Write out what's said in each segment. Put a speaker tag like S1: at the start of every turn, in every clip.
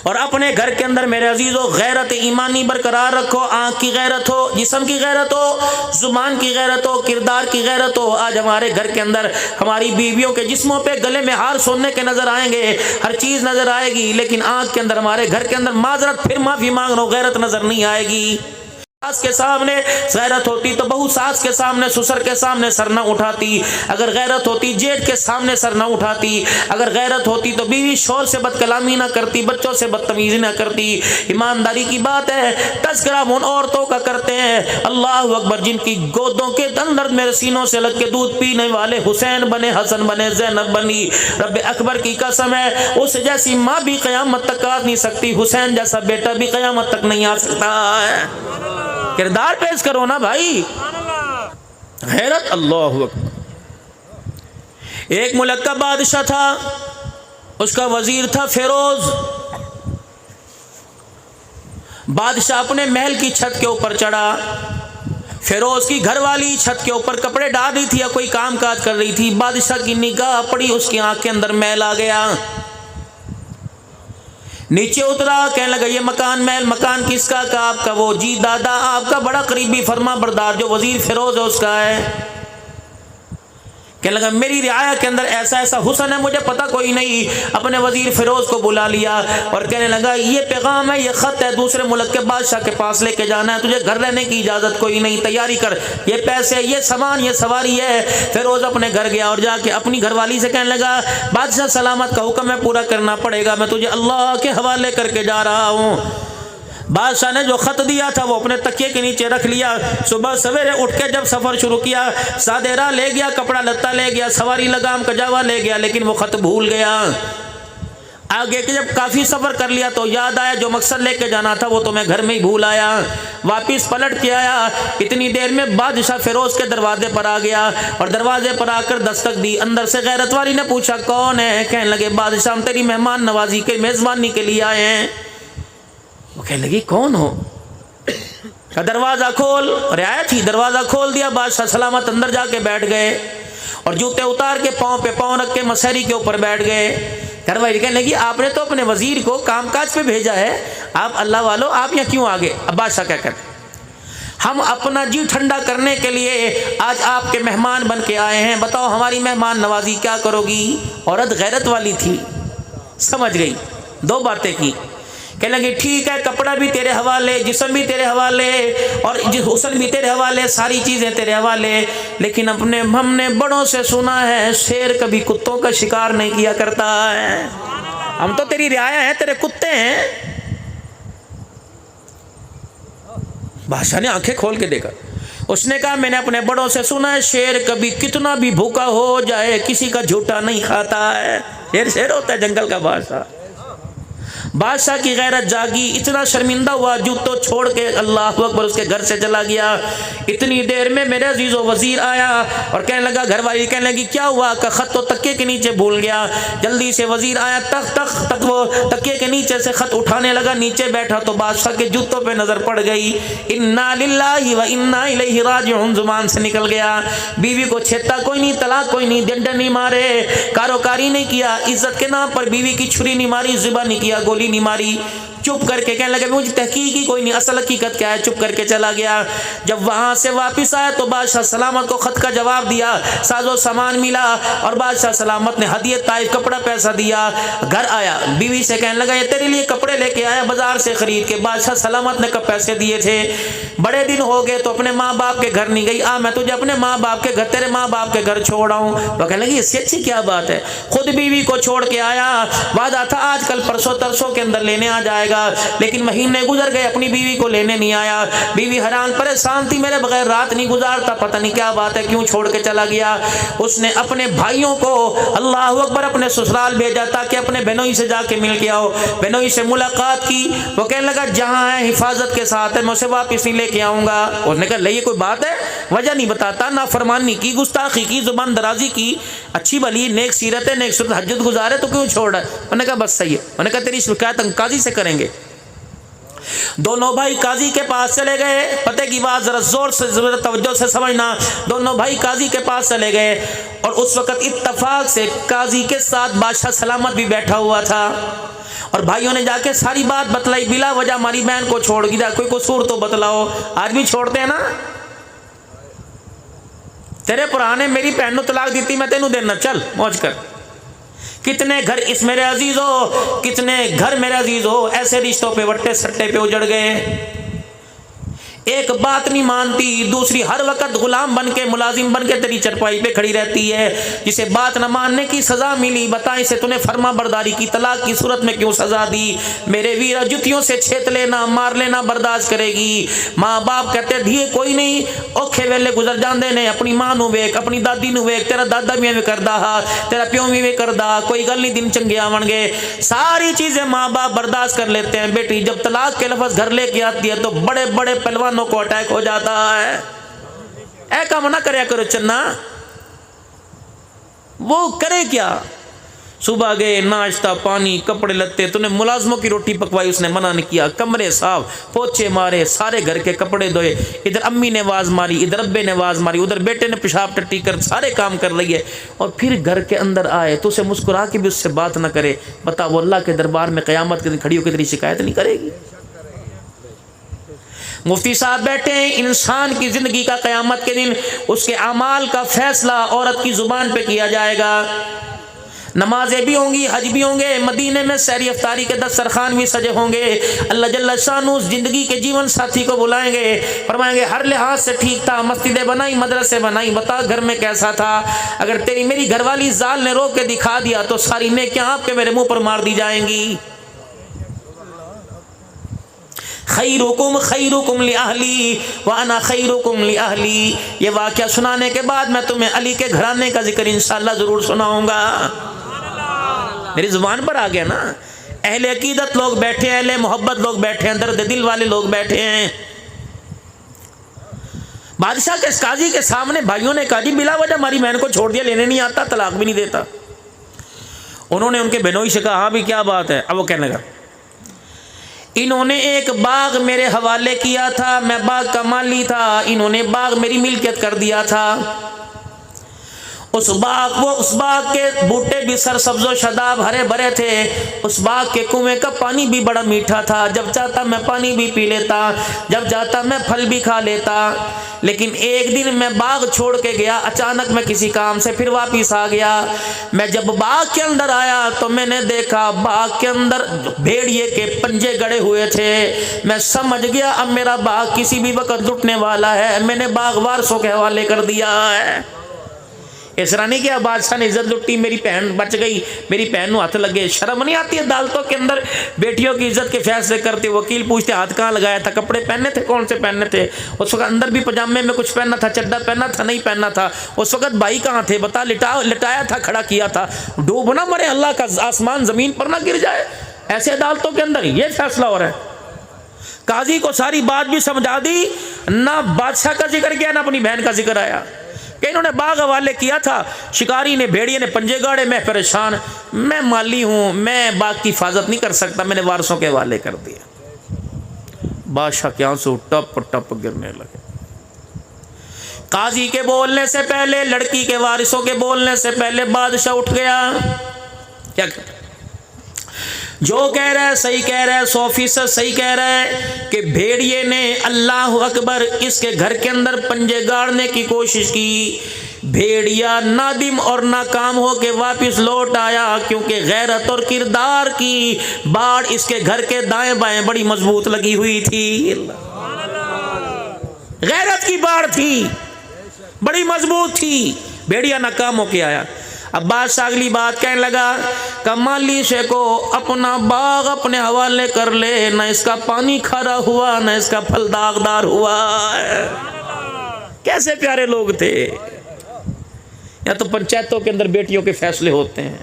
S1: اور اپنے گھر کے اندر میرے عزیزو غیرت ایمانی برقرار رکھو. آنکھ کی غیرت ہو، جسم کی غیرت ہو، زبان کی غیرت ہو، کردار کی غیرت ہو. آج ہمارے گھر کے اندر ہماری بیویوں کے جسموں پہ گلے میں ہار سوننے کے نظر آئیں گے، ہر چیز نظر آئے گی، لیکن آنکھ کے اندر ہمارے گھر کے اندر معذرت پھر معافی مانگنا غیرت نظر نہیں آئے گی. ساس کے سامنے غیرت ہوتی تو بہو ساس کے سامنے سسر کے سامنے سر نہ اٹھاتی. اگر غیرت ہوتی جیٹھ کے سامنے سر نہ اٹھاتی. اگر غیرت ہوتی تو بیوی شور سے بد کلامی نہ کرتی، بچوں سے بدتمیزی نہ کرتی. ایمانداری کی بات ہے. تذکرہ ان عورتوں کا کرتے ہیں اللہ اکبر جن کی گودوں کے اندر میرے سینوں سے لگ کے دودھ پینے والے حسین بنے، حسن بنے، زینب بنی. رب اکبر کی قسم ہے اس جیسی ماں بھی قیامت تک آ نہیں سکتی، حسین جیسا بیٹا بھی قیامت تک نہیں آ سکتا ہے. کردار پیش کرو نا بھائی، غیرت. اللہ اکبر. ایک ملک کا بادشاہ تھا، اس کا وزیر تھا فیروز. بادشاہ اپنے محل کی چھت کے اوپر چڑھا. فیروز کی گھر والی چھت کے اوپر کپڑے ڈال رہی تھی یا کوئی کام کاج کر رہی تھی. بادشاہ کی نگاہ پڑی، اس کی آنکھ کے اندر میل آ گیا. نیچے اترا، کہنے لگا یہ مکان محل مکان کس کا؟ کہ آپ کا. وہ جی دادا آپ کا بڑا قریبی فرما بردار جو وزیر فیروز ہے اس کا ہے. کہنے لگا میری رعایا کے اندر ایسا ایسا حسن ہے مجھے پتہ کوئی نہیں. اپنے وزیر فیروز کو بلا لیا اور کہنے لگا یہ پیغام ہے، یہ خط ہے، دوسرے ملک کے بادشاہ کے پاس لے کے جانا ہے، تجھے گھر رہنے کی اجازت کوئی نہیں، تیاری کر، یہ پیسے، یہ سامان، یہ سواری ہے. فیروز اپنے گھر گیا اور جا کے اپنی گھر والی سے کہنے لگا بادشاہ سلامت کا حکم ہے پورا کرنا پڑے گا، میں تجھے اللہ کے حوالے کر کے جا رہا ہوں. بادشاہ نے جو خط دیا تھا وہ اپنے تکیے کے نیچے رکھ لیا. صبح سویرے اٹھ کے جب سفر شروع کیا، سادے راہ لے گیا، کپڑا لتا لے گیا، سواری لگام کجاوا لے گیا، لیکن وہ خط بھول گیا. آگے کہ جب کافی سفر کر لیا تو یاد آیا جو مقصد لے کے جانا تھا وہ تو میں گھر میں ہی بھول آیا. واپس پلٹ کے آیا، اتنی دیر میں بادشاہ فیروز کے دروازے پر آ گیا اور دروازے پر آ کر دستک دی. اندر سے غیرت والی نے پوچھا کون ہے؟ کہنے لگے بادشاہ ہم تیری مہمان نوازی کے میزبانی کے لیے آئے ہیں. وہ کہنے لگی کون ہو؟ کہ دروازہ کھول. رعایا تھی، دروازہ کھول دیا. بادشاہ سلامت اندر جا کے بیٹھ گئے اور جوتے اتار کے پاؤں پہ پاؤں رکھ کے مسہری کے اوپر بیٹھ گئے. گھر والی کہنے لگی آپ نے تو اپنے وزیر کو کام کاج پہ بھیجا ہے، آپ اللہ والو آپ یہاں کیوں آگے؟ اب بادشاہ کیا کہتے ہم اپنا جی ٹھنڈا کرنے کے لیے آج آپ کے مہمان بن کے آئے ہیں، بتاؤ ہماری مہمان نوازی کیا کرو گی؟ عورت غیرت والی تھی، سمجھ گئی، دو باتیں کی. کہنے لگی ٹھیک ہے کپڑا بھی تیرے حوالے، جسم بھی تیرے حوالے اور حسن بھی تیرے حوالے، ساری چیزیں تیرے حوالے، لیکن ہم نے بڑوں سے سنا ہے شیر کبھی کتوں کا شکار نہیں کیا کرتا ہے. ہم تو تیری رعایا ہیں، تیرے کتے ہیں. بادشاہ نے آنکھیں کھول کے دیکھا. اس نے کہا میں نے اپنے بڑوں سے سنا ہے شیر کبھی کتنا بھی بھوکا ہو جائے کسی کا جھوٹا نہیں کھاتا ہے. شیر ہوتا ہے جنگل کا بادشاہ. بادشاہ کی غیرت جاگی، اتنا شرمندہ ہوا جوتوں چھوڑ کے اللہ اکبر اس کے گھر سے چلا گیا. اتنی دیر میں میرے عزیز و وزیر آیا اور کہنے لگا، گھر والی کہنے لگی کیا ہوا؟ کہ خط تو تکیے کے نیچے بھول گیا. جلدی سے وزیر آیا، تک وہ تکیے کے نیچے سے خط اٹھانے لگا، نیچے بیٹھا تو بادشاہ کے جوتوں پہ نظر پڑ گئی. انا للہ و انا الیہ راجعون زبان سے نکل گیا. بیوی کو چھیتا کوئی نہیں، طلاق کوئی نہیں، ڈنڈے نہیں مارے، کاروکاری نہیں کیا، عزت کے نام پر بیوی کی چھری نہیں ماری، ذبح نہیں کیا، گولی نہیں ماری. چپ کر کے کہنے لگا مجھے تحقیق ہی کوئی نہیں، اصل حقیقت کیا ہے. چپ کر کے چلا گیا. جب وہاں سے واپس آیا تو بادشاہ سلامت کو خط کا جواب دیا، ساز و سامان ملا اور بادشاہ سلامت نے ہدیہ طائف کپڑا پیسہ دیا. گھر آیا، بیوی سے کہنے لگا یہ تیرے لیے کپڑے لے کے آیا بازار سے خرید کے. بادشاہ سلامت نے کب پیسے دیے تھے؟ بڑے دن ہو گئے تو اپنے ماں باپ کے گھر نہیں گئی، میں تجھے اپنے ماں باپ کے گھر، تیرے ماں باپ کے گھر چھوڑ آؤں. وہ کہنے لگی اس سے اچھی کیا بات ہے. خود بیوی کو چھوڑ کے آیا، وعدہ تھا آج کل پرسوں ترسوں کے اندر لینے آ جائے گا، لیکن مہینے گزر گئے اپنی بیوی کو لینے نہیں آیا. بیوی حیران پریشان تھی، میرے بغیر رات نہیں گزارتا، پتہ نہیں کیا بات ہے، کیوں چھوڑ کے چلا گیا. اس نے اپنے بھائیوں کو اللہ اکبر اپنے سسرال بھیجا تاکہ اپنے بہنوئی سے جا کے مل کے آؤ. بہنوئی سے ملاقات کی. وہ کہنے لگا جہاں ہے حفاظت کے ساتھ ہے، میں اسے واپس نہیں لے کے آؤں گا. اس نے کہا یہ کوئی بات ہے؟ وجہ نہیں بتاتا، نافرمانی کی، گستاخی کی، زبان درازی کی، اچھی بھلی نیک سیرت ہے، نیک سیرت حجت گزار ہے تو کیوں چھوڑ رہا ہے؟ انہوں نے کہا بس صحیح ہے. انہوں نے کہا تیری شکایت ہم قاضی سے کریں گے. دونوں بھائی قاضی کے پاس چلے گئے. پتہ کی بات ذرا زور سے توجہ سے سمجھنا. دونوں بھائی قاضی کے پاس چلے گئے اور اس وقت اتفاق سے قاضی کے ساتھ بادشاہ سلامت بھی بیٹھا ہوا تھا. اور بھائیوں نے جا کے ساری بات بتلائی، بلا وجہ ہماری بہن کو چھوڑ گیا، کوئی قصور تو بتلاؤ۔ آج بھی چھوڑتے ہیں نا، تیرے پرانے میری بہن نو طلاق دیتی، میں تینوں دینا، چل موج کر۔ کتنے گھر اس میرے عزیز ہو، کتنے گھر میرے عزیز ہو ایسے رشتوں پہ وٹے سٹے پہ اجڑ گئے۔ ایک بات نہیں مانتی، دوسری ہر وقت غلام بن کے، ملازم بن کے تیری چرپائی پہ کھڑی رہتی ہے۔ جسے بات نہ ماننے کی سزا ملی، بتا اسے تو نے فرما برداری کی طلاق کی صورت میں کیوں سزا دی؟ میرے ویرا جتیوں سے چھیت لینا، مار لینا برداشت کرے گی۔ ماں باپ کہتے دھیے کوئی نہیں، اوکھے ویلے گزر جاندے نے، اپنی ماں نو ویک، اپنی دادی نو ویک، تیرا دادا بھی ایویں کردا ہا، تیرا پیو بھی ایویں کردا، کوئی گل نہیں، دن چنگے آون گے۔ ساری چیزیں ماں باپ برداشت کر لیتے ہیں۔ بیٹی جب طلاق کے لفظ گھر لے کے آتی ہے تو بڑے بڑے پہلوانوں کو اٹیک ہو جاتا ہے۔ اے کام نہ کریا کرو چنا، وہ کرے کیا؟ صبح گئے، ناشتہ پانی کپڑے لتے، تو نے ملازموں کی روٹی پکوائی، اس نے منع نہیں کیا، کمرے صاف، پوچھے مارے، سارے گھر کے کپڑے دھوئے، ادھر امی نے آواز ماری، ادھر ابے نے آواز ماری، ادھر بیٹے نے پیشاب ٹٹی کر سارے کام کر رہی ہے، اور پھر گھر کے اندر آئے تو اسے مسکرا کے بھی اس سے بات نہ کرے۔ بتا وہ اللہ کے دربار میں قیامت کے دن کھڑی ہو کے تیری شکایت نہیں کرے گی؟ مفتی صاحب بیٹھے ہیں، انسان کی زندگی کا قیامت کے دن اس کے اعمال کا فیصلہ عورت کی زبان پہ کیا جائے گا۔ نمازیں بھی ہوں گی، حج بھی ہوں گے، مدینے میں سحری افطاری کے دسترخوان بھی سجے ہوں گے۔ اللہ جل شانہ اس زندگی کے جیون ساتھی کو بلائیں گے، فرمائیں گے ہر لحاظ سے ٹھیک تھا، مسجدیں بنائی، مدرسے بنائی، بتا گھر میں کیسا تھا؟ اگر تیری میری گھر والی زال نے روک کے دکھا دیا تو ساری نیکیاں آپ کے میرے منہ پر مار دی جائیں گی۔ خیرکم خیرکم لأہلی وانا خیرکم لأہلی۔ یہ واقعہ سنانے کے بعد میں تمہیں علی کے گھرانے کا ذکر انشاءاللہ ضرور سناؤں گا۔ میری زبان پر آ گیا نا۔ اہل عقیدت لوگ بیٹھے ہیں، اہل محبت لوگ بیٹھے ہیں، درد دل والے لوگ بیٹھے ہیں۔ بادشاہ کے قاضی کے سامنے بھائیوں نے کہا جی بلا وجہ ہماری بہن کو چھوڑ دیا، لینے نہیں آتا، طلاق بھی نہیں دیتا۔ انہوں نے ان کے بہنوئی سے کہا ہاں بھی کیا بات ہے؟ اب وہ کہنے لگا انہوں نے ایک باغ میرے حوالے کیا تھا، میں باغ کا مالی تھا، انہوں نے باغ میری ملکیت کر دیا تھا۔ اس باغ کے بوٹے بھی سرسبز و شاداب ہرے بھرے تھے، اس باغ کے کنویں کا پانی بھی بڑا میٹھا تھا، جب چاہتا میں پانی بھی پی لیتا، جب چاہتا میں پھل بھی کھا لیتا۔ لیکن ایک دن میں باغ چھوڑ کے گیا، اچانک میں کسی کام سے پھر واپس آ گیا۔ میں جب باغ کے اندر آیا تو میں نے دیکھا باغ کے اندر بھیڑیے کے پنجے گڑے ہوئے تھے۔ میں سمجھ گیا اب میرا باغ کسی بھی وقت لٹنے والا ہے، میں نے باغ وارثوں کے حوالے کر دیا ہے۔ اس طرح نہیں کیا بادشاہ نے عزت لٹی، میری بہن بچ گئی، میری بہن نو ہاتھ لگے۔ شرم نہیں آتی عدالتوں کے اندر بیٹیوں کی عزت کے فیصلے کرتے؟ وکیل پوچھتے ہاتھ کہاں لگایا تھا، کپڑے پہننے تھے، کون سے پہننے تھے؟ اس وقت اندر بھی پجامے میں کچھ پہننا تھا، چڈا پہننا تھا، نہیں پہننا تھا؟ اس وقت بھائی کہاں تھے بتا؟ لٹایا تھا، کھڑا کیا تھا؟ ڈوب نہ مرے، اللہ کا آسمان زمین پر نہ گر جائے۔ ایسے عدالتوں کے اندر یہ فیصلہ ہو رہا ہے۔ قاضی کو ساری بات بھی سمجھا دی، نہ بادشاہ کا ذکر کیا نہ اپنی بہن کا ذکر آیا کہ انہوں نے باغ حوالے کیا تھا، شکاری نے بھیڑیے نے پنجے گاڑے، میں پریشان، میں مالی ہوں، میں باغ کی حفاظت نہیں کر سکتا، میں نے وارثوں کے حوالے کر دیا۔ بادشاہ کے آنسو ٹپ ٹپ گرنے لگے۔ قاضی کے بولنے سے پہلے، لڑکی کے وارثوں کے بولنے سے پہلے بادشاہ اٹھ گیا۔ کیا کہتا؟ جو کہہ رہا ہے صحیح کہہ رہا ہے، 100% صحیح کہہ رہا ہے کہ بھیڑیے نے اللہ اکبر اس کے گھر کے اندر پنجے گاڑنے کی کوشش کی۔ بھیڑیا نادم اور ناکام ہو کے واپس لوٹ آیا، کیونکہ غیرت اور کردار کی باڑ اس کے گھر کے دائیں بائیں بڑی مضبوط لگی ہوئی تھی۔ غیرت کی باڑ تھی، بڑی مضبوط تھی۔ بھیڑیا ناکام ہو کے آیا۔ اب بادشاہ اگلی بات کہنے لگا کہ مالی شے کو اپنا باغ اپنے حوالے کر لے، نہ اس کا پانی کھارا ہوا نہ اس کا پھل داغدار ہوا۔ کیسے پیارے لوگ تھے۔ یا تو پنچایتوں کے اندر بیٹیوں کے فیصلے ہوتے ہیں،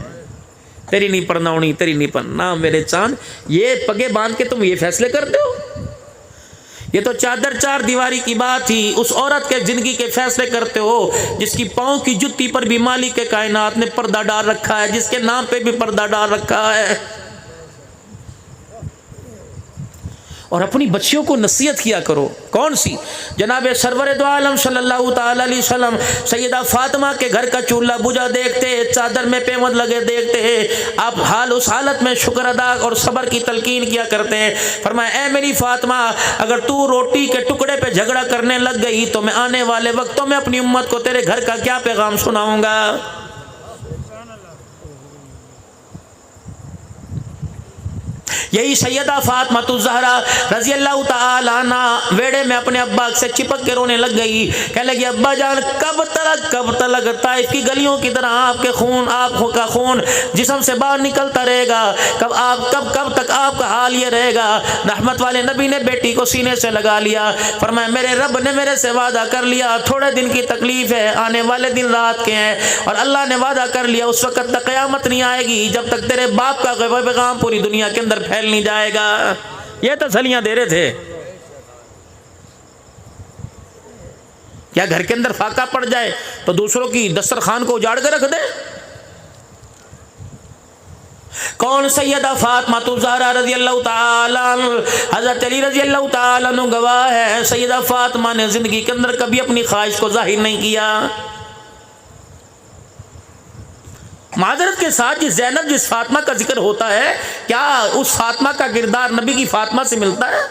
S1: تیری نہیں پڑھناونی، تیری نہیں پڑھنا، میرے چاند یہ پگے باندھ کے تم یہ فیصلے کرتے ہو؟ یہ تو چادر چار دیواری کی بات تھی، اس عورت کے زندگی کے فیصلے کرتے ہو جس کی پاؤں کی جتی پر بھی مالک کے کائنات نے پردہ ڈال رکھا ہے، جس کے نام پہ بھی پردہ ڈال رکھا ہے۔ اور اپنی بچیوں کو نصیحت کیا کرو. کون سی؟ جناب سرور دو عالم صلی اللہ تعالی علیہ وسلم سیدہ فاطمہ کے گھر کا چولہا بجھا دیکھتے, چادر میں پیوند لگے دیکھتے, آپ حال اس حالت میں شکر ادا اور صبر کی تلقین کیا کرتے ہیں. فرمایا اے میری فاطمہ, اگر تو روٹی کے ٹکڑے پہ جھگڑا کرنے لگ گئی تو میں آنے والے وقتوں میں اپنی امت کو تیرے گھر کا کیا پیغام سناؤں گا. یہی سیدہ فاطمہ الزہرا رضی اللہ تعالی عنہ ویڑے میں اپنے ابا سے چپک کے رونے لگ گئی. کہنے لگی ابا جان کب تلک طائف کی گلیوں کی طرح آپ کا خون جسم سے باہر نکلتا رہے گا؟ کب تک آپ کا حال یہ رہے گا؟ رحمت والے نبی نے بیٹی کو سینے سے لگا لیا. فرمایا میرے رب نے میرے سے وعدہ کر لیا, تھوڑے دن کی تکلیف ہے, آنے والے دن رات کے ہیں, اور اللہ نے وعدہ کر لیا اس وقت تک قیامت نہیں آئے گی جب تک تیرے باپ کا پیغام پوری دنیا کے اندر پھیل نہیں جائے گا. یہ تسلیاں دے رہے تھے. کیا گھر کے اندر فاقہ پڑ جائے تو دوسروں کی دسترخوان کو اجاڑ کے رکھ دے؟ کون؟ سیدہ فاطمہ الزہرا رضی اللہ تعالی عنہ. حضرت علی رضی اللہ تعالی عنہ گواہ ہے, سیدہ فاطمہ نے زندگی کے اندر کبھی اپنی خواہش کو ظاہر نہیں کیا. معذرت کے ساتھ جس زینب جس فاطمہ کا ذکر ہوتا ہے, کیا اس فاطمہ کا کردار نبی کی فاطمہ سے ملتا ہے؟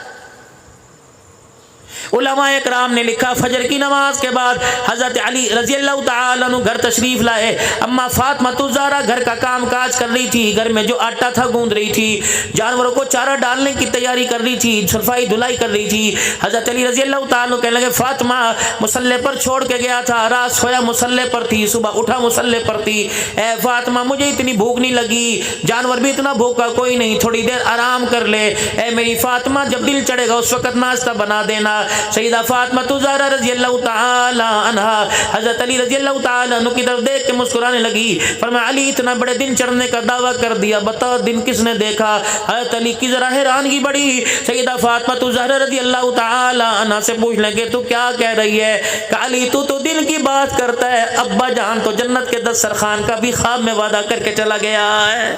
S1: علماء اکرام نے لکھا فجر کی نماز کے بعد حضرت علی رضی اللہ تعالی عنہ گھر تشریف لائے. اما فاطمہ الزہرا گھر کا کام کاج کر رہی تھی, گھر میں جو آٹا تھا گوندھ رہی تھی, جانوروں کو چارہ ڈالنے کی تیاری کر رہی تھی, صفائی دھلائی کر رہی تھی. حضرت علی رضی اللہ تعالی عنہ کہنے لگے فاطمہ مصلی پر چھوڑ کے گیا تھا, رات سویا مصلی پر تھی, صبح اٹھا مصلی پر تھی. اے فاطمہ مجھے اتنی بھوک نہیں لگی, جانور بھی اتنا بھوکا کوئی نہیں, تھوڑی دیر آرام کر لے. اے میری فاطمہ جب دل چڑھے گا اس وقت ناشتہ بنا دینا. سیدہ فاطمہ الزہرا رضی اللہ تعالی عنہا حضرت علی رضی اللہ تعالی عنہ کی طرف دیکھ کے مسکرانے لگی. فرمایا علی اتنا بڑے دن چڑھنے کا دعویٰ کر دیا, بتا دن کس نے دیکھا؟ حضرت علی کی ذرا حیرانگی بڑی. سیدہ فاطمہ الزہرا رضی اللہ تعالی عنہا سے پوچھ لیں کہ تو کیا کہہ رہی ہے؟ کہ علی تو دل کی بات کرتا ہے, ابا جان تو جنت کے دسترخوان کا بھی خواب میں وعدہ کر کے چلا گیا ہے.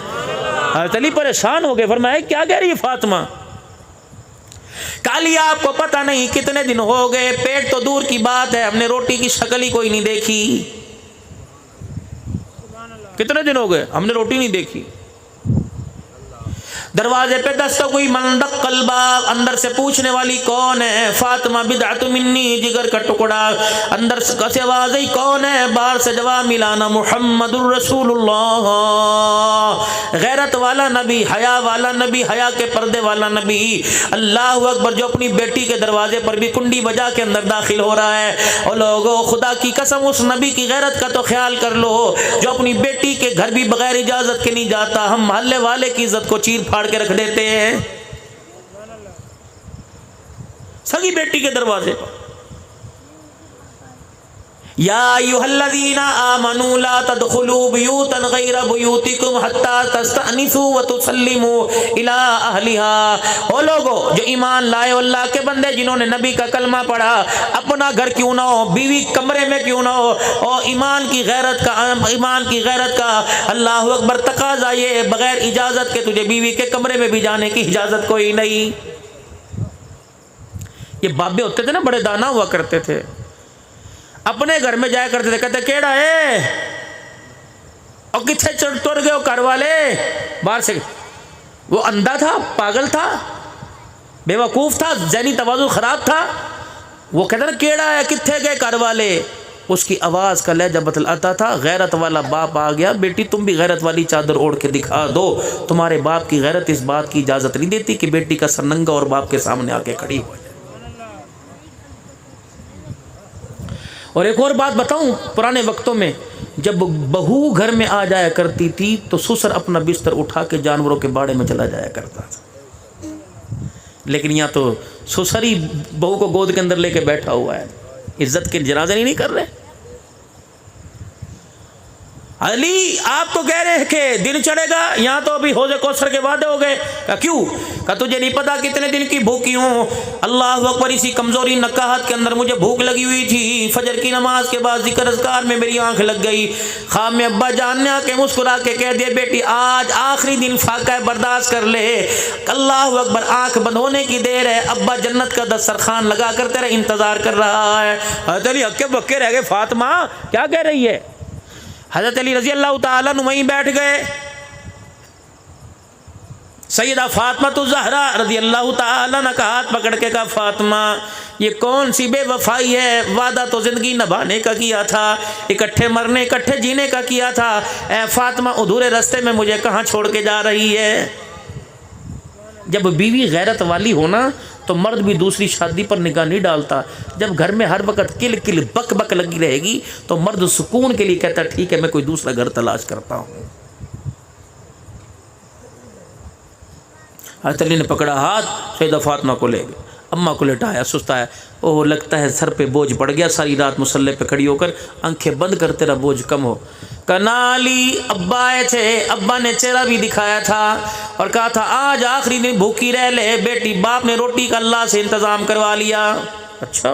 S1: حضرت علی پریشان ہو گئے. فرمایا کیا کہہ رہی ہے فاطمہ؟ کالی آپ کو پتہ نہیں کتنے دن ہو گئے, پیٹ تو دور کی بات ہے, ہم نے روٹی کی شکل ہی کوئی نہیں دیکھی. کتنے دن ہو گئے ہم نے روٹی نہیں دیکھی. دروازے پہ دستک ہوئی, من دق الباب, اندر سے پوچھنے والی کون ہے؟ فاطمہ بدعت منی, جگر کا ٹکڑا. اندر سے آواز آئی کون ہے؟ باہر سے جواب ملا نا محمد الرسول اللہ, غیرت والا نبی, حیا والا نبی, حیا کے پردے والا نبی. اللہ اکبر. جو اپنی بیٹی کے دروازے پر بھی کنڈی بجا کے اندر داخل ہو رہا ہے. اور لوگوں خدا کی قسم اس نبی کی غیرت کا تو خیال کر لو جو اپنی بیٹی کے گھر بھی بغیر اجازت کے نہیں جاتا. ہم محلے والے کی عزت کو چیر پھاڑ کے رکھ دیتے ہیں سگی بیٹی کے دروازے پر. یا ایھا الذین آمنوا لا تدخلوا بیوتا غیر بیوتکم حتی تستأنسوا وتسلموا الی اہلها. او لوگوں جو ایمان لائے, اللہ کے بندے جنہوں نے نبی کا کلمہ پڑھا, اپنا گھر کیوں نہ ہو, بیوی کمرے میں کیوں نہ ہو, اور ایمان کی غیرت کا اللہ اکبر تقاضا یہ بغیر اجازت کے تجھے بیوی کے کمرے میں بھی جانے کی اجازت کوئی نہیں. یہ بابے ہوتے تھے نا, بڑے دانا ہوا کرتے تھے, اپنے گھر میں جایا کرتے تھے, کہتے کیڑا ہے اور کتنے چڑھ گئے ہو گھر والے باہر سے. وہ اندھا تھا, پاگل تھا, بے وقوف تھا, ذہنی توازن خراب تھا. وہ کہتا نا کیڑا ہے, کتنے گئے گھر والے. اس کی آواز کا لہجہ بتلاتا تھا غیرت والا باپ آ گیا, بیٹی تم بھی غیرت والی چادر اوڑھ کے دکھا دو. تمہارے باپ کی غیرت اس بات کی اجازت نہیں دیتی کہ بیٹی کا سر ننگا اور باپ کے سامنے آ کے کھڑی ہو جائے. اور ایک اور بات بتاؤں, پرانے وقتوں میں جب بہو گھر میں آ جایا کرتی تھی تو سسر اپنا بستر اٹھا کے جانوروں کے باڑے میں چلا جایا کرتا تھا. لیکن یہاں تو سسر ہی بہو کو گود کے اندر لے کے بیٹھا ہوا ہے, عزت کے جنازے نہیں کر رہے. علی آپ تو کہہ رہے ہیں کہ دن چڑھے گا، یہاں تو ابھی حوض کوثر کے وعدے ہو گئے. کہا کیوں؟ کہا تجھے نہیں پتا کتنے دن کی بھوکی ہوں. اللہ اکبر. اسی کمزوری نکاہت کے اندر مجھے بھوک لگی ہوئی تھی، فجر کی نماز کے بعد ذکر اذکار میں میری آنکھ لگ گئی. خواب میں ابا جان نے آ کے مسکرا کے کہہ دیا بیٹی آج آخری دن فاقہ ہے، برداشت کر لے. اللہ اکبر. آنکھ بند ہونے کی دیر ہے، ابا جنت کا دسترخوان لگا کر تیرا انتظار کر رہا ہے. حضرت علی ہکے بکے رہ گئے. فاطمہ کیا کہہ رہی ہے؟ حضرت علی رضی اللہ تعالیٰ عنہ وہیں بیٹھ گئے. سیدہ فاطمہ الزہرا رضی اللہ تعالیٰ عنہ کا ہاتھ پکڑ کے کہا فاطمہ یہ کون سی بے وفائی ہے؟ وعدہ تو زندگی نبھانے کا کیا تھا، اکٹھے مرنے اکٹھے جینے کا کیا تھا. اے فاطمہ ادھورے رستے میں مجھے کہاں چھوڑ کے جا رہی ہے؟ جب بیوی غیرت والی ہونا تو مرد بھی دوسری شادی پر نگاہ نہیں ڈالتا. جب گھر میں ہر وقت کل کل بک بک لگی رہے گی تو مرد سکون کے لیے کہتا ہے ٹھیک ہے میں کوئی دوسرا گھر تلاش کرتا ہوں. حضرت علی نے پکڑا ہاتھ، سیدہ فاطمہ کو لے گئے، اماں کو لٹایا، سستایا. اوہ لگتا ہے سر پہ بوجھ پڑ گیا. ساری رات مصلے پہ کھڑی ہو کر آنکھیں بند کر تیرا بوجھ کم ہو. کنالی ابا آئے تھے، ابا نے چہرہ بھی دکھایا تھا اور کہا تھا آج آخری دن بھوکی رہ لے بیٹی. باپ نے روٹی کا اللہ سے انتظام کروا لیا. اچھا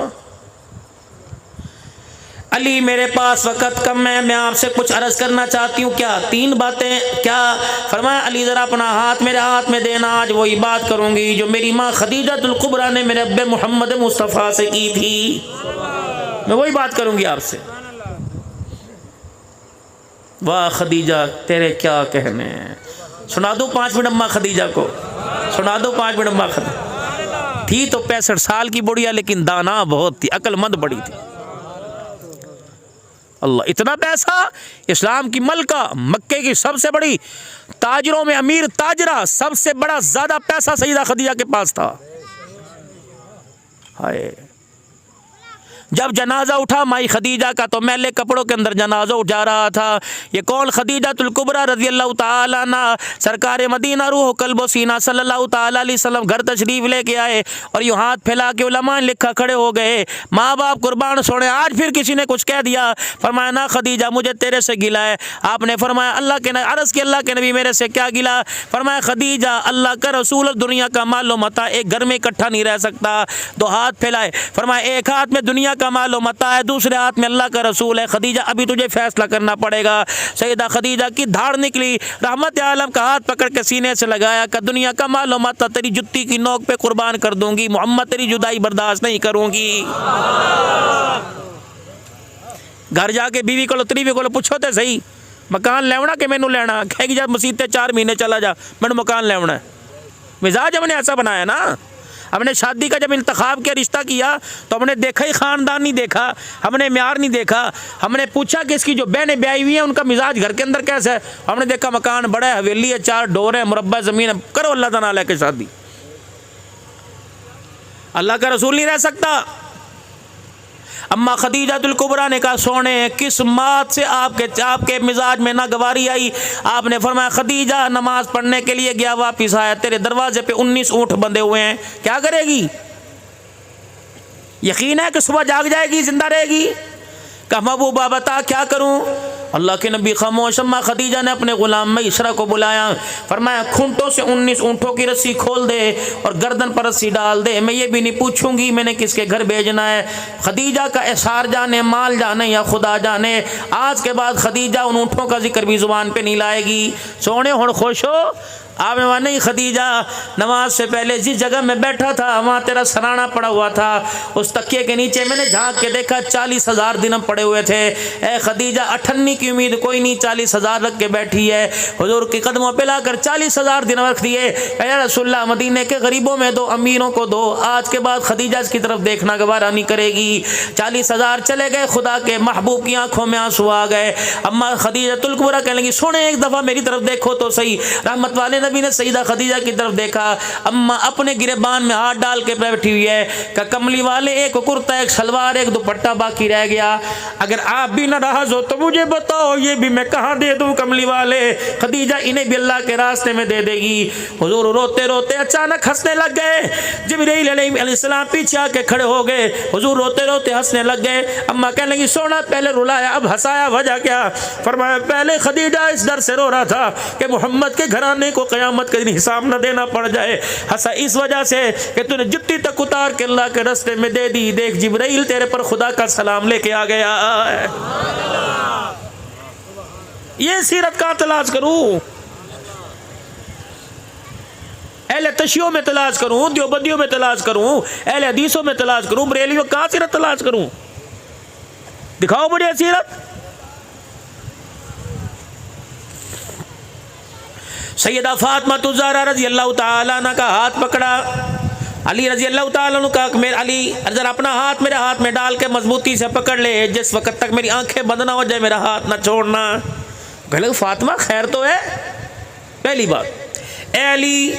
S1: علی میرے پاس وقت کم ہے، میں آپ سے کچھ عرض کرنا چاہتی ہوں. کیا؟ 3 باتیں. کیا؟ فرمایا علی ذرا اپنا ہاتھ میرے ہاتھ میں دینا. آج وہی بات کروں گی جو میری ماں خدیجہ الکبریٰ نے میرے ابے محمد مصطفیٰ سے کی تھی. میں وہی بات کروں گی آپ سے. واہ خدیجہ تیرے کیا کہنے ہیں. سنا دو 5 منٹ اماں خدیجہ کو، سنا دو 5 منٹ اماں خدیجہ. تھی تو 65 سال کی بڑھیا لیکن دانا بہت تھی، عقل مند بڑی تھی. اللہ اتنا پیسہ، اسلام کی ملکہ، مکے کی سب سے بڑی تاجروں میں امیر تاجرہ، سب سے بڑا زیادہ پیسہ سیدہ خدیجہ کے پاس تھا. ہائے جب جنازہ اٹھا مائی خدیجہ کا تو میلے کپڑوں کے اندر جنازہ اٹھا رہا تھا. یہ کون؟ خدیجہ الکبریٰ رضی اللہ تعالیٰ عنہ. سرکار مدینہ روح و قلب و سینہ صلی اللہ تعالیٰ علیہ وسلم گھر تشریف لے کے آئے اور یوں ہاتھ پھیلا کے علماء نے لکھا کھڑے ہو گئے ماں باپ قربان سوڑے. آج پھر کسی نے کچھ کہہ دیا. فرمایا نہ خدیجہ مجھے تیرے سے گلا ہے. آپ نے فرمایا اللہ کے عرض کی اللہ کے نبی میرے سے کیا گلا؟ فرمایا خدیجہ اللہ کا رسول اور دنیا کا مال و متاع ایک گھر میں اکٹھا نہیں رہ سکتا. 2 ہاتھ پھیلائے. فرمایا ایک ہاتھ میں دنیا کا مال و متاع ہے، دوسرے ہاتھ میں اللہ کا رسول ہے. خدیجہ ابھی تجھے فیصلہ کرنا پڑے گا. سیدہ خدیجہ کی دھاڑ نکلی، رحمت عالم کا ہاتھ پکڑ کے سینے سے لگایا کہ دنیا کا مال و متاع تیری جتی کی نوک پہ قربان کر دوں گی، محمد تیری جدائی برداشت نہیں کروں گی. گھر جا کے بیوی کو تریوی کو پوچھو تے صحیح مکان لیونا کہ مینوں لینا؟ کہے گی جب مسیح تے 4 مہینے چلا جا مینوں مکان لیونا ہے. مزاج ہم نے ایسا بنایا نا. ہم نے شادی کا جب انتخاب کیا، رشتہ کیا تو ہم نے دیکھا ہی خاندان نہیں دیکھا، ہم نے معیار نہیں دیکھا. ہم نے پوچھا کہ اس کی جو بہنیں بیائی ہوئی ہیں ان کا مزاج گھر کے اندر کیسا ہے. ہم نے دیکھا مکان بڑا ہے، حویلی ہے، 4 ڈور ہے، مربع زمین ہے. کرو اللہ تعالیٰ لے کے شادی. اللہ کا رسول نہیں رہ سکتا. اما خدیجہ الکبریٰ نے کہا سونے کس بات سے آپ کے مزاج میں ناگواری آئی؟ آپ نے فرمایا خدیجہ نماز پڑھنے کے لیے گیا، واپس آیا، تیرے دروازے پہ 19 اونٹ بندھے ہوئے ہیں. کیا کرے گی؟ یقین ہے کہ صبح جاگ جائے گی، زندہ رہے گی؟ کہا محبوبہ بتا کیا کروں؟ اللہ کے نبی خاموش. اما خدیجہ نے اپنے غلام میسرہ کو بلایا، فرمایا کھونٹوں سے 19 اونٹوں کی رسی کھول دے اور گردن پر رسی ڈال دے. میں یہ بھی نہیں پوچھوں گی میں نے کس کے گھر بھیجنا ہے. خدیجہ کا احسار جانے، مال جانے یا خدا جانے، آج کے بعد خدیجہ ان اونٹوں کا ذکر بھی زبان پہ نہیں لائے گی. سونے ہوں خوش ہو. آپ نے وہاں نہیں خدیجہ نماز سے پہلے جس جگہ میں بیٹھا تھا وہاں تیرا سرانا پڑا ہوا تھا، اس تکیے کے نیچے میں نے جھانک کے دیکھا 40,000 درہم پڑے ہوئے تھے. اے خدیجہ 98 کی امید کوئی نہیں، 40,000 رکھ کے بیٹھی ہے. حضور کے قدموں پہ لا کر 40,000 درہم رکھ دیے. اے رسول اللہ مدینے کے غریبوں میں دو، امیروں کو دو. آج کے بعد خدیجہ اس کی طرف دیکھنا گوارا نہیں کرے گی. 40,000 چلے گئے. خدا کے محبوب کی آنکھوں میں آنسو آ گئے. اما خدیجہ الکبریٰ کہنے لگی سونے ایک دفعہ میری طرف دیکھو تو صحیح. رحمت والے نبی نے سیدہ خدیجہ کی طرف دیکھا، اماں اپنے گریبان میں ہاتھ ڈال کے بیٹھی ہوئی ہے کہ کملی والے ایک کرتا ایک شلوار ایک دوپٹہ باقی رہ گیا، اگر آپ بھی ناراض ہو تو مجھے بتاؤ یہ بھی میں کہاں دے دوں کملی والے؟ خدیجہ انہیں بھی اللہ کے راستے میں دے دے گی۔ حضور روتے روتے اچانک ہنسنے لگ گئے، جبرائیل علیہ السلام پیچھے آ کے کھڑے ہو گئے، حضور روتے روتے ہنسنے لگ گئے۔ اماں کہنے لگی سونا پہلے رلایا اب ہنسایا، وجہ کیا؟ فرمایا پہلے خدیجہ اس ڈر سے رو رہا تھا کہ محمد کے گھرانے کو قیامت کے دن حساب نہ دینا پڑ جائے، ہنسا اس وجہ سے کہ تو نے جتی تک اتار کے اللہ کے راستے میں دے دی، دیکھ جبرائیل تیرے پر خدا کا سلام لے کے آ گیا ہے۔ یہ سیرت کہاں تلاش کروں؟ اہل تشیعوں میں تلاش کروں، دیوبندیوں میں تلاش کروں، اہل حدیثوں میں تلاش کروں، بریلیوں کہاں سیرت تلاش کروں؟ دکھاؤ مجھے سیرت۔ سیدہ فاطمہ الزہرا رضی اللہ تعالیٰ عنہ کا ہاتھ پکڑا، علی رضی اللہ تعالیٰ عنہ کا علی ذرا اپنا ہاتھ میرے ہاتھ میں ڈال کے مضبوطی سے پکڑ لے، جس وقت تک میری آنکھیں بند نہ ہو جائے میرا ہاتھ نہ چھوڑنا۔ کہنے لگا فاطمہ خیر تو ہے؟ پہلی بات، اے علی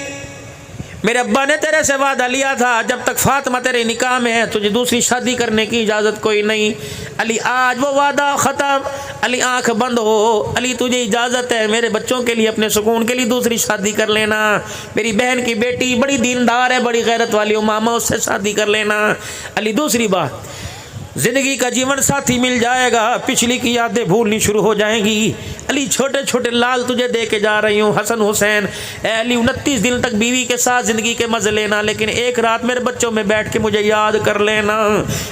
S1: میرے ابا نے تیرے سے وعدہ لیا تھا جب تک فاطمہ تیرے نکاح میں ہے تجھے دوسری شادی کرنے کی اجازت کوئی نہیں۔ علی آج وہ وعدہ ختم، علی آنکھ بند ہو، علی تجھے اجازت ہے میرے بچوں کے لیے اپنے سکون کے لیے دوسری شادی کر لینا، میری بہن کی بیٹی بڑی دیندار ہے بڑی غیرت والی امامہ اس سے شادی کر لینا۔ علی دوسری بات، زندگی کا جیون ساتھی مل جائے گا، پچھلی کی یادیں بھولنی شروع ہو جائیں گی۔ علی چھوٹے چھوٹے لال تجھے دے کے جا رہی ہوں، حسن حسین۔ اے علی 29 دن تک بیوی کے ساتھ زندگی کے مزے لینا، لیکن ایک رات میرے بچوں میں بیٹھ کے مجھے یاد کر لینا۔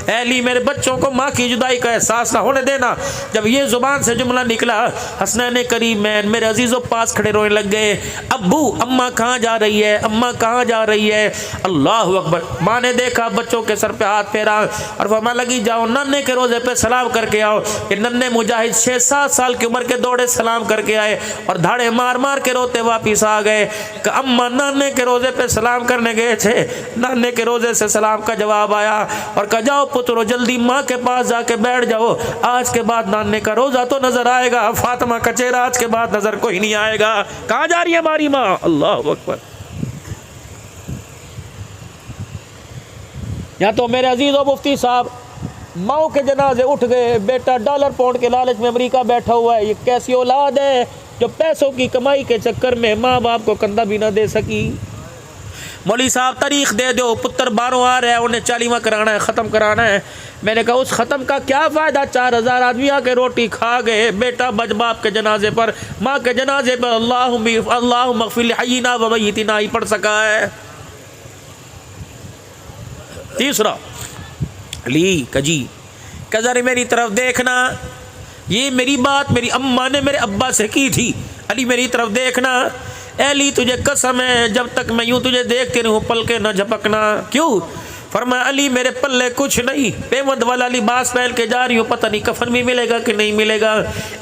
S1: اے علی میرے بچوں کو ماں کی جدائی کا احساس نہ ہونے دینا۔ جب یہ زبان سے جملہ نکلا، حسنین کریمین میرے عزیزوں پاس کھڑے رونے لگ گئے۔ ابو اماں کہاں جا رہی ہے؟ اماں کہاں جا رہی ہے؟ اللہ اکبر۔ ماں نے دیکھا بچوں کے سر پہ ہاتھ پھیرا اور فرمانے لگی جاؤ ننے کے روزے پہ سلام کر کے آؤ۔ کہ ننے مجاہد 6-7 سال کی عمر کے دوڑے سلام کر کے آئے اور دھاڑے مار مار کے روتے واپس آ گئے کہ اماں نانے کے روزے پہ سلام کرنے گئے تھے، نانے کے روزے سے سلام کا جواب آیا اور کہا جاؤ پترو جلدی ماں کے پاس جا کے بیٹھ جاؤ، آج کے بعد نانے کا روزہ تو نظر آئے گا، فاطمہ کا چہرہ آج کے بعد نظر کوئی نہیں آئے گا۔ کہاں جا رہی ہے ہماری ماں؟ اللہ اکبر۔ یا تو میرے عزیز و مفتی صاحب ماؤں کے جنازے اٹھ گئے، بیٹا ڈالر پاؤنڈ کے لالچ میں امریکہ بیٹھا ہوا ہے، یہ کیسی اولاد ہے جو پیسوں کی کمائی کے چکر میں ماں باپ کو کندھا بھی نہ دے سکی۔ مولوی صاحب تاریخ دے دو، پتر باہروں آ رہے ہیں انہیں 40واں کرانا ہے، ختم کرانا ہے۔ میں نے کہا اس ختم کا کیا فائدہ؟ 4000 آدمی آ کے روٹی کھا گئے، بیٹا بج باپ کے جنازے پر ماں کے جنازے پر اللہم اغفر لحینا و میتنا ہی پڑھ سکا ہے۔ تیسرا علی کجی کہ ذرا میری طرف دیکھنا، یہ میری بات میری اماں نے میرے ابا سے کی تھی، علی میری طرف دیکھنا۔ اے علی تجھے قسم ہے جب تک میں یوں تجھے دیکھتے رہوں پلکیں نہ جھپکنا۔ کیوں؟ فرمایا علی میرے پلے کچھ نہیں، پیوند والا لباس پہن کے جا رہی ہوں، پتہ نہیں کفن بھی ملے گا کہ نہیں ملے گا۔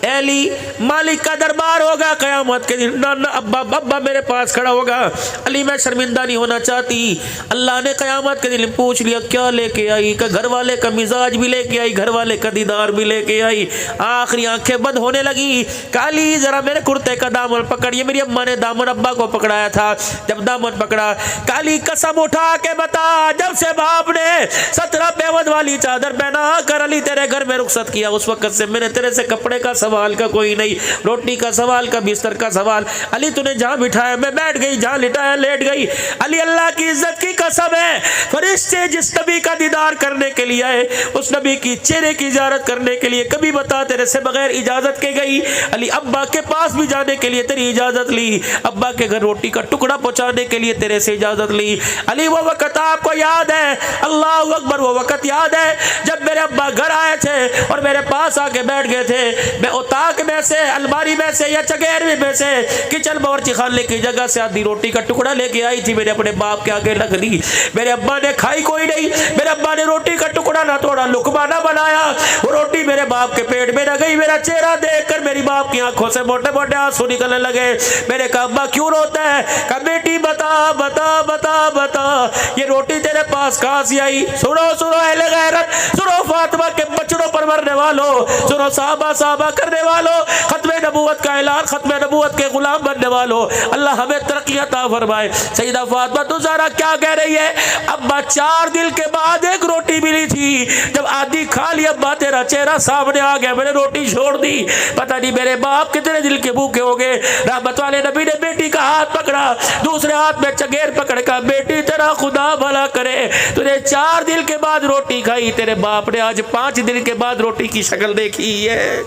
S1: اے علی مالک کا دربار ہوگا قیامت کے دن، نانا ابا میرے پاس کھڑا ہوگا۔ علی میں شرمندہ نہیں ہونا چاہتی۔ اللہ نے قیامت کے دن پوچھ لیا کیا لے کے آئی؟ کہ گھر والے کا مزاج بھی لے کے آئی، گھر والے کا دیدار بھی لے کے آئی۔ آخری آنکھیں بند ہونے لگی کہ علی ذرا میرے کرتے کا دامن پکڑ۔ یہ میری اماں نے دامن ابا کو پکڑایا تھا، جب دامن پکڑا کہ علی قسم اٹھا کے بتا جب سے باپ نے 17 پیوند والی چادر پہنا کر علی تیرے گھر میں رخصت کیا اس وقت سے میں نے تیرے سے کپڑے کا سوال کا کوئی نہیں، روٹی کا سوال کا، بستر کا سوال۔ علی تو نے جہاں بٹھایا میں بیٹھ گئی، جہاں لٹایا لیٹ گئی۔ علی اللہ کی عزت کی قسم ہے فرشتے جس نبی کا دیدار کرنے کے لیے آئے، اس نبی کی چہرے کی زیارت کرنے کے لیے کبھی بتا تیرے سے بغیر اجازت کے گئی؟ علی ابا کے پاس بھی جانے کے لیے تیری اجازت لی، ابا کے گھر روٹی کا ٹکڑا پہنچانے کے لیے تیرے سے اجازت لی۔ علی وہ وقت آپ کو یاد ہے؟ اللہ اکبر، وہ وقت یاد ہے جب میرے ابا گھر آئے تھے اور میرے پاس آ کے بیٹھ گئے تھے؟ میں اتاق میں سے، الماری میں سے یا چگیروی میں سے کچن باورچی خانے کی جگہ سے آدھی روٹی کا ٹکڑا لے کے آئی تھی، میرے اپنے باپ کے آگے رکھ دی۔ میرے ابا نے کھائی کوئی نہیں، میرے ابا نے روٹی کا ٹکڑا نہ توڑا، لقمہ نہ بنایا، وہ روٹی میرے باپ کے پیٹ میں نہ گئی۔ میرا چہرہ دیکھ کر میری باپ کی آنکھوں سے موٹے موٹے آنسو نکلنے لگے۔ میں نے کہا ابا کیوں روتا ہے؟ کہا بیٹی بتا بتا بتا بتا، یہ روٹی تیرے پاس آواز کہاں سے آئی؟ سنو سنو اہل غیرت، سنو فاطمہ کے بچڑوں پر مرنے والوں، سنو صحابہ کرنے والوں، ختم نبوت کا اعلان، ختم نبوت کے غلام بننے والوں، اللہ ہمیں ترقی عطا فرمائے۔ سیدہ فاطمہ تو زہرا کیا کہہ رہی ہے؟ ابا 4 دن کے بعد ایک روٹی ملی تھی، جب آدھی کھا لی ابا تیرا چہرہ سامنے آ گیا، میں نے روٹی چھوڑ دی، پتہ نہیں میرے باپ کتنے دل کے بھوکے ہو گئے۔ رحمت والے نبی نے بیٹی کا ہاتھ پکڑا، دوسرے ہاتھ میں چگیر پکڑ کر، بیٹی تیرا خدا بھلا کرے، تو نے 4 دن کے بعد روٹی کھائی، تیرے باپ نے آج 5 دن کے بعد روٹی کی شکل دیکھی ہے۔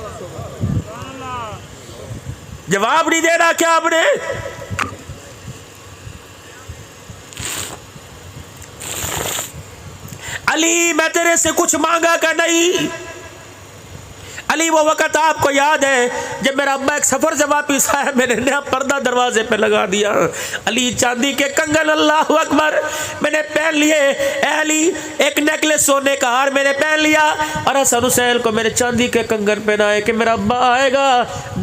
S1: جواب نہیں دینا کیا آپ نے؟ علی میں تیرے سے کچھ مانگا کہ نہیں؟ علی وہ وقت آپ کو یاد ہے جب میرا ابا ایک سفر سے واپس آیا، میں نے نیا پردہ دروازے پہ لگا دیا، علی چاندی کے کنگن، اللہ اکبر، میں نے پہن لیے، اے علی ایک نیکلس سونے کا ہار میں نے پہن لیا، اور حسن حسین کو میرے چاندی کے کنگن پہنائے کہ میرا ابا آئے گا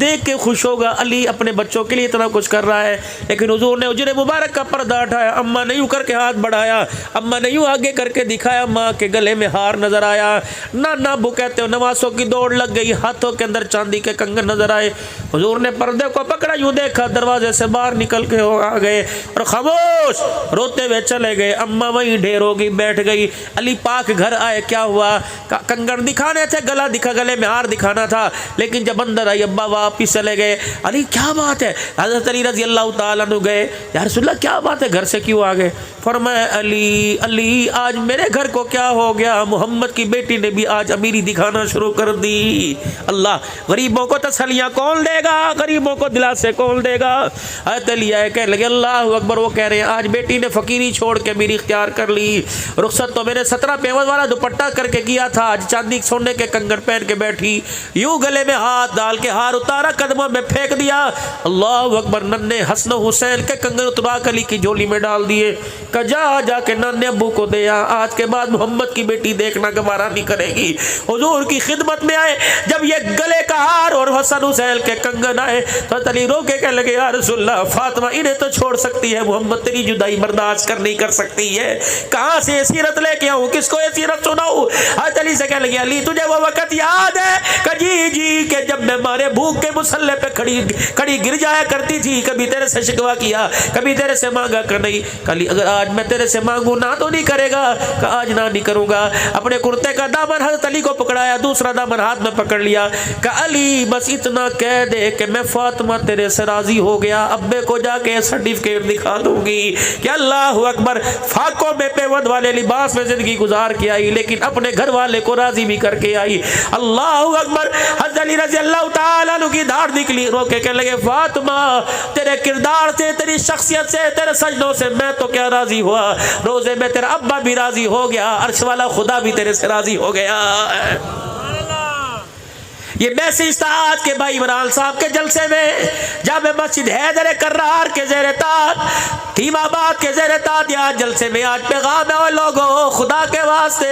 S1: دیکھ کے خوش ہوگا۔ علی اپنے بچوں کے لیے اتنا کچھ کر رہا ہے، لیکن حضور نے اجر مبارک کا پردہ اٹھایا، اماں نے یوں کر کے ہاتھ بڑھایا، اماں نے یوں آگے کر کے دکھایا، ماں کے گلے میں ہار نظر آیا، نانا ابو کہتے ہو نواسوں کی دوڑ لگ گئی، ہاتھوں کے اندر چاندی کے کنگن نظر آئے، حضور نے پردے کو پکڑا، یوں دیکھا، دروازے سے باہر نکل کے آ گئے اور خاموش روتے ہوئے چلے گئے۔ اماں وہیں ڈھیر ہو گئی، بیٹھ گئی۔ علی پاک گھر آئے، کیا ہوا؟ کنگن دکھانے تھے، گلا دکھا، گلے میں ہار دکھانا تھا، لیکن جب اندر آئی ابا واپس چلے گئے۔ علی کیا بات ہے؟ حضرت علی رضی اللہ تعالیٰ عنہ گئے، یا رسول اللہ کیا بات ہے، گھر سے کیوں آ گئے؟ فرمایا علی علی آج میرے گھر کو کیا ہو گیا، محمد کی بیٹی نے بھی آج امیری دکھانا شروع کر دی۔ اللہ، غریبوں کو تسلیاں کون دے گا، غریبوں کو دلاسے کون دے گا؟ حضرت علی آئے کہنے لگے اللہ اکبر، وہ کہہ رہے ہیں آج بیٹی نے فقیری چھوڑ کے میری اختیار کر لی، رخصت تو میرے 17 پیوند والا دوپٹہ کر کے کیا تھا، آج چاندی سونے کے کنگن پہن کے بیٹھی، یوں گلے میں ہاتھ ڈال کے ہار اتارا، قدموں میں پھینک دیا، اللہ اکبر، ننے حسن و حسین کے کنگن اترا کے علی کی جھولی میں ڈال دیے، کہ جا کے نانے ابو کو دیا، آج کے بعد محمد کی بیٹی دیکھنا گوارا نہیں کرے گی۔ حضور کی خدمت میں آئے، جب یہ گلے کا ہار اور حسن حسین کے کنگن آئے تو علی رو کے کہنے لگے یا رسول اللہ فاطمہ انہیں تو چھوڑ سکتی ہے، محمد تیری جدائی برداشت کر نہیں کر سکتی ہے، کہاں سے یہ سیرت لے کے آؤں، کس کو یہ سیرت سناؤں؟ حضرت علی سے کہنے لگے علی تجھے وہ وقت یاد ہے کہ جی کہ جب میں مارے بھوک کے مسلح پہ کھڑی گر جایا کرتی تھی، کبھی تیرے سے شکوا کیا، کبھی تیرے سے مانگا کر نہیں، علی اگر آج میں تیرے سے مانگوں نہ تو نہیں کرے گا، کہ آج نہ نہیں کروں گا۔ اپنے کرتے کا دامن حضرت علی کو پکڑایا، دوسرا دامن ہاتھ میں پکڑ لیا، کہ علی بس اتنا کہہ دے کہ میں فاطمہ تیرے سے راضی ہو گیا، ابے کو جا کے سرٹیفکیٹ دکھا دوں گی کہ اللہ اکبر، فاقوں میں پیوند والے لباس میں زندگی گزار کے آئی، لیکن اپنے گھر والے کو راضی بھی کر کے آئی، اللہ اکبر۔ حضرت علی رضی اللہ تعالیٰ عنہ کی دھار نکلی، رو کے کہنے لگے فاطمہ تیرے کردار سے، تیری شخصیت سے، تیرے سجدوں سے میں تو کیا راضی ہوا، روزے میں تیرا ابا بھی راضی ہو گیا، عرش والا خدا بھی تیرے سے راضی ہو گیا۔ یہ میسج تھا آج کے بھائی عمران صاحب کے جلسے میں، جامع مسجد حیدر کرار کے زیر طاعت، ٹیم آباد کے زیر طاعت، یہ آج جلسے میں آج پیغام ہے، لوگوں خدا کے واسطے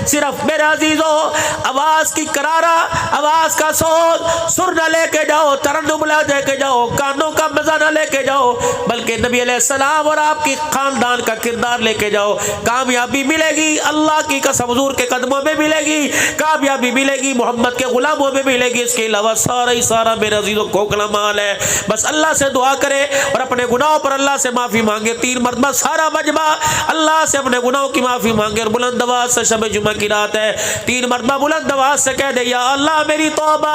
S1: صرف میرے عزیزوں آواز کی کرارا، آواز کا صوت، سر نہ لے کے جاؤ، ترنم نہ لے کے جاؤ، کانوں کا مزہ نہ لے کے جاؤ، بلکہ نبی علیہ السلام اور آپ کی خاندان کا کردار لے کے جاؤ، کامیابی ملے گی، اللہ کی قسم حضور کے قدموں میں ملے گی، کامیابی ملے گی، محمد کے غلاموں میں ملے گی، اس کے علاوہ سارا ہی سارا میرے عزیزوں کھوکھلا مال ہے۔ بس اللہ سے دعا کرے اور اپنے گناہوں پر اللہ سے معافی مانگے، 3 مرتبہ سارا مجمع اللہ سے اپنے گناہوں کی معافی مانگے، اور بلند آواز سے شب جمعہ کی رات ہے 3 مرتبہ بلند آواز سے کہہ دے یا اللہ میری توبہ،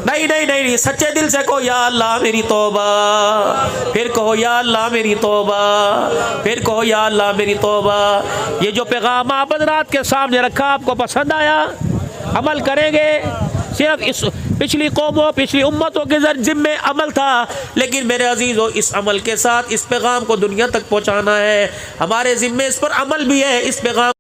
S1: نہیں سچے دل سے کہو یا اللہ میری توبہ، پھر کہو یا اللہ میری توبہ، پھر کہو یا اللہ میری توبہ۔ یہ جو پیغام آپ حضرات کے سامنے رکھا آپ کو پسند آیا؟ عمل کریں گے؟ صرف اس پچھلی قوموں پچھلی امتوں کے ذمے عمل تھا، لیکن میرے عزیزوں اس عمل کے ساتھ اس پیغام کو دنیا تک پہنچانا ہے، ہمارے ذمے اس پر عمل بھی ہے، اس پیغام